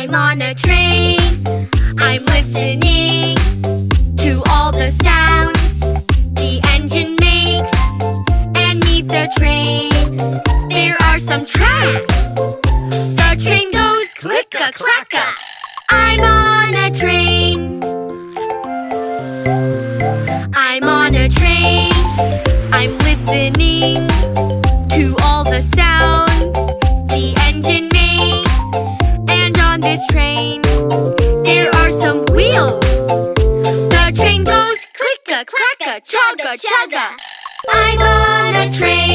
I'm on a train. I'm listening to all the sounds the engine makes. And meet the train, there are some tracks. The train goes click-a-clack-a. I'm on a train. I'm on a train. I'm listening to all the sounds the engine makes. And on this train, there are some wheels. The train goes click-a-clack-a, chugga-chugga. I'm on a train.